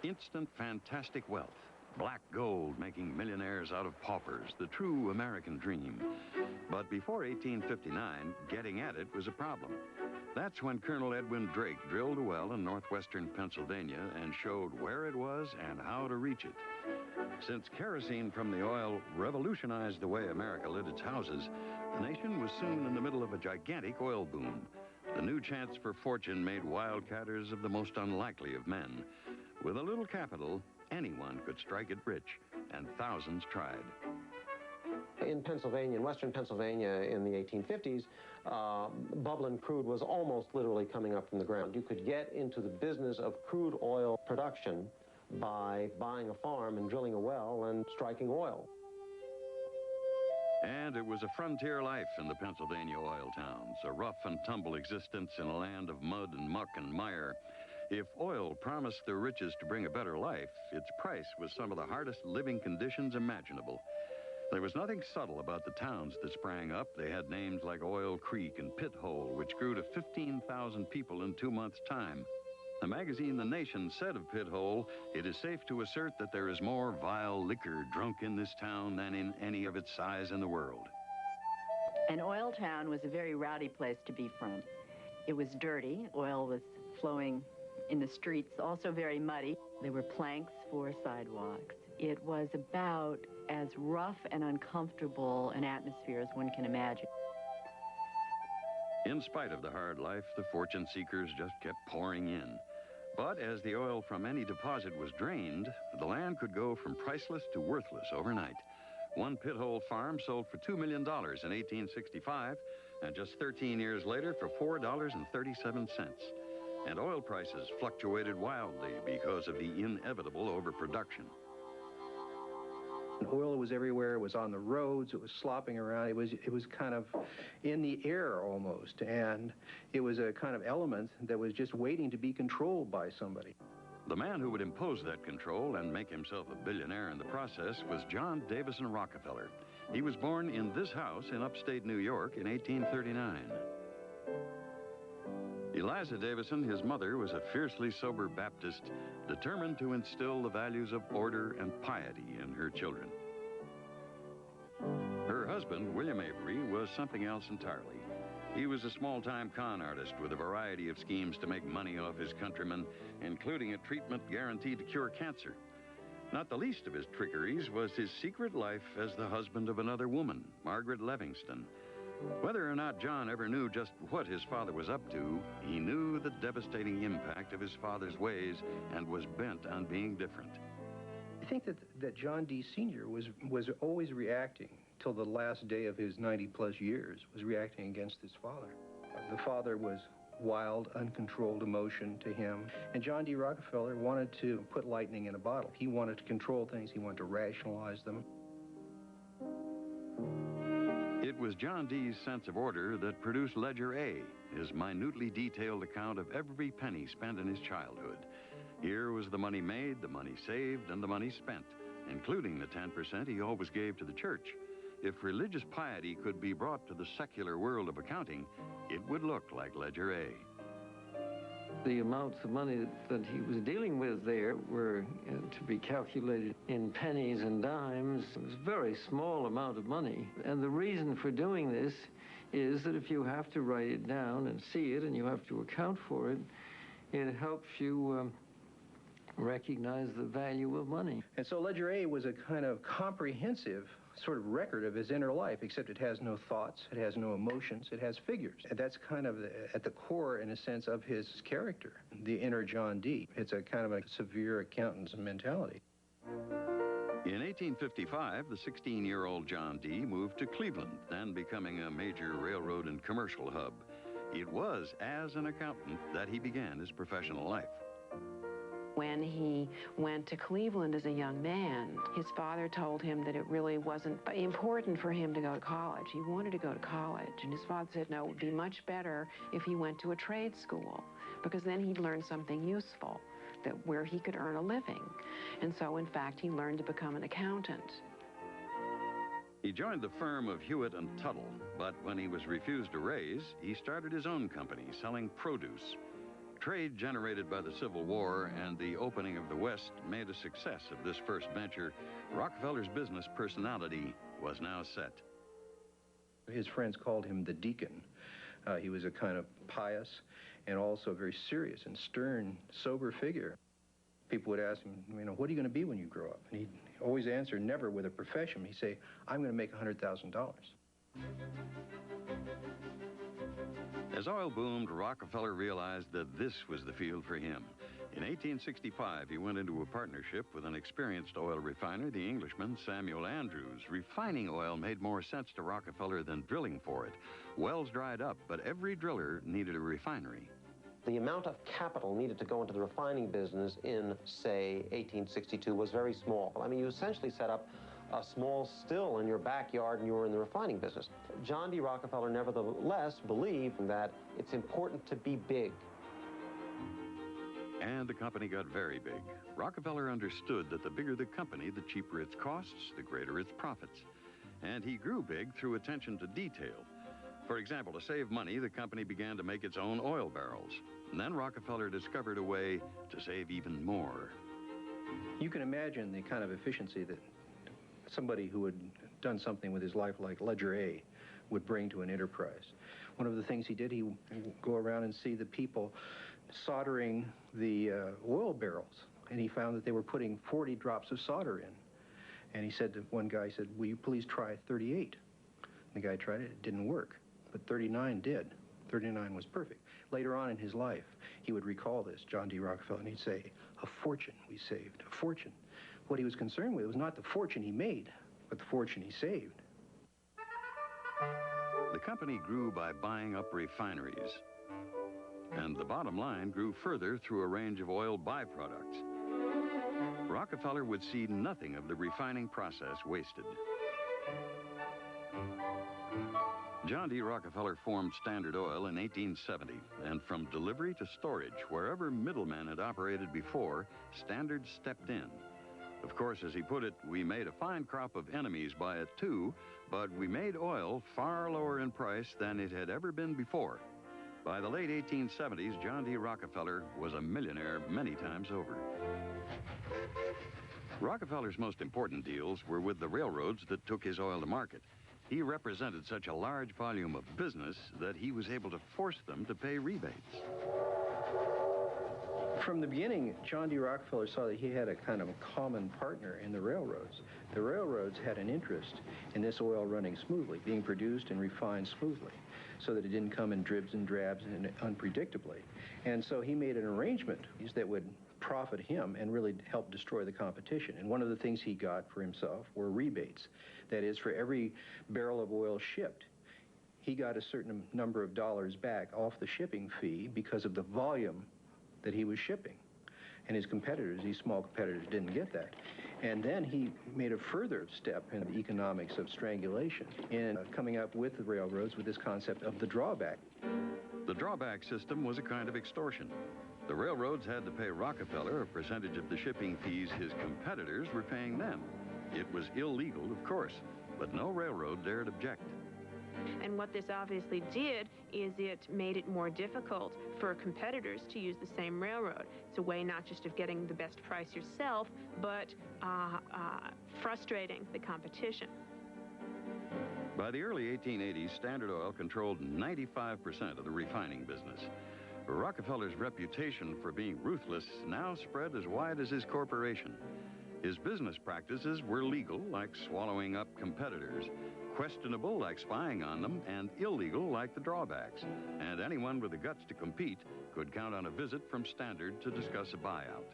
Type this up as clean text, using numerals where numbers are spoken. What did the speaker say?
Instant, fantastic wealth. Black gold making millionaires out of paupers, the true American dream. But before 1859, getting at it was a problem. That's when Colonel Edwin Drake drilled a well in northwestern Pennsylvania and showed where it was and how to reach it. Since kerosene from the oil revolutionized the way America lit its houses, the nation was soon in the middle of a gigantic oil boom. The new chance for fortune made wildcatters of the most unlikely of men. With a little capital, anyone could strike it rich, and thousands tried. In Pennsylvania, in western Pennsylvania in the 1850s, bubbling crude was almost literally coming up from the ground. You could get into the business of crude oil production by buying a farm and drilling a well and striking oil. And it was a frontier life in the Pennsylvania oil towns, a rough and tumble existence in a land of mud and muck and mire. If oil promised the riches to bring a better life, its price was some of the hardest living conditions imaginable. There was nothing subtle about the towns that sprang up. They had names like Oil Creek and Pit Hole, which grew to 15,000 people in 2 months' time. The magazine The Nation said of Pit Hole, "It is safe to assert that there is more vile liquor drunk in this town than in any of its size in the world." An oil town was a very rowdy place to be from. It was dirty. Oil was flowing in the streets, also very muddy. There were planks for sidewalks. It was about as rough and uncomfortable an atmosphere as one can imagine. In spite of the hard life, the fortune seekers just kept pouring in. But as the oil from any deposit was drained, the land could go from priceless to worthless overnight. One Pit Hole farm sold for $2 million in 1865, and just 13 years later for $4.37. And oil prices fluctuated wildly because of the inevitable overproduction. Oil was everywhere. It was on the roads. It was slopping around. It was kind of in the air almost, and it was a kind of element that was just waiting to be controlled by somebody. The man who would impose that control and make himself a billionaire in the process was John Davison Rockefeller. He was born in this house in upstate New York in 1839. Eliza Davison, his mother, was a fiercely sober Baptist, determined to instill the values of order and piety in her children. Her husband, William Avery, was something else entirely. He was a small-time con artist with a variety of schemes to make money off his countrymen, including a treatment guaranteed to cure cancer. Not the least of his trickeries was his secret life as the husband of another woman, Margaret Livingston. Whether or not John ever knew just what his father was up to, he knew the devastating impact of his father's ways and was bent on being different. I think that John D. Sr. was always reacting, till the last day of his 90-plus years, was reacting against his father. The father was wild, uncontrolled emotion to him, and John D. Rockefeller wanted to put lightning in a bottle. He wanted to control things. He wanted to rationalize them. It was John D.'s sense of order that produced Ledger A, his minutely detailed account of every penny spent in his childhood. Here was the money made, the money saved, and the money spent, including the 10% he always gave to the church. If religious piety could be brought to the secular world of accounting, it would look like Ledger A. The amounts of money that he was dealing with there were to be calculated in pennies and dimes. It was a very small amount of money. And the reason for doing this is that if you have to write it down and see it and you have to account for it, it helps you recognize the value of money. And so Ledger A was a kind of comprehensive sort of record of his inner life, except it has no thoughts, it has no emotions, it has figures. And that's kind of at the core, in a sense, of his character, the inner John D. It's a kind of a severe accountant's mentality. In 1855, the 16-year-old John D. moved to Cleveland, then becoming a major railroad and commercial hub. It was as an accountant that he began his professional life. When he went to Cleveland as a young man, his father told him that it really wasn't important for him to go to college. He wanted to go to college, and his father said, no, it would be much better if he went to a trade school, because then he'd learn something useful, where he could earn a living. And so, in fact, he learned to become an accountant. He joined the firm of Hewitt and Tuttle, but when he was refused a raise, he started his own company selling produce. trade generated by the Civil War and the opening of the West made a success of this first venture. Rockefeller's business personality was now set. His friends called him the Deacon. He was a kind of pious and also very serious and stern, sober figure. People would ask him, what are you going to be when you grow up? And he'd always answer, never with a profession. He'd say, I'm going to make $100,000. As oil boomed, Rockefeller realized that this was the field for him. In 1865, he went into a partnership with an experienced oil refiner, the Englishman Samuel Andrews. Refining oil made more sense to Rockefeller than drilling for it. Wells dried up, but every driller needed a refinery. The amount of capital needed to go into the refining business in, say, 1862 was very small. I mean, you essentially set up a small still in your backyard and you were in the refining business. John D. Rockefeller nevertheless believed that it's important to be big. And the company got very big. Rockefeller understood that the bigger the company, the cheaper its costs, the greater its profits. And he grew big through attention to detail. For example, to save money, the company began to make its own oil barrels. And then Rockefeller discovered a way to save even more. You can imagine the kind of efficiency that somebody who had done something with his life like Ledger A would bring to an enterprise. One of the things he did, he would go around and see the people soldering the oil barrels, and he found that they were putting 40 drops of solder in. And he said to one guy, he said, will you please try 38? And the guy tried it, it didn't work, but 39 did. 39 was perfect. Later on in his life, he would recall this, John D. Rockefeller, and he'd say, a fortune we saved, a fortune. What he was concerned with was not the fortune he made, but the fortune he saved. The company grew by buying up refineries. And the bottom line grew further through a range of oil byproducts. Rockefeller would see nothing of the refining process wasted. John D. Rockefeller formed Standard Oil in 1870, and from delivery to storage, wherever middlemen had operated before, Standard stepped in. Of course, as he put it, we made a fine crop of enemies by it too, but we made oil far lower in price than it had ever been before. By the late 1870s, John D. Rockefeller was a millionaire many times over. Rockefeller's most important deals were with the railroads that took his oil to market. He represented such a large volume of business that he was able to force them to pay rebates. From the beginning, John D. Rockefeller saw that he had a kind of a common partner in the railroads. The railroads had an interest in this oil running smoothly, being produced and refined smoothly, so that it didn't come in dribs and drabs and unpredictably. And so he made an arrangement that would profit him and really help destroy the competition. And one of the things he got for himself were rebates. That is, for every barrel of oil shipped, he got a certain number of dollars back off the shipping fee because of the volume that he was shipping. And his competitors, these small competitors, didn't get that. And then he made a further step in the economics of strangulation in coming up with the railroads with this concept of the drawback. The drawback system was a kind of extortion. The railroads had to pay Rockefeller a percentage of the shipping fees his competitors were paying them. It was illegal, of course, but no railroad dared object. And what this obviously did is it made it more difficult for competitors to use the same railroad. It's a way not just of getting the best price yourself, but frustrating the competition. By the early 1880s, Standard Oil controlled 95% of the refining business. Rockefeller's reputation for being ruthless now spread as wide as his corporation. His business practices were legal, like swallowing up competitors, questionable, like spying on them, and illegal, like the drawbacks. And anyone with the guts to compete could count on a visit from Standard to discuss a buyout.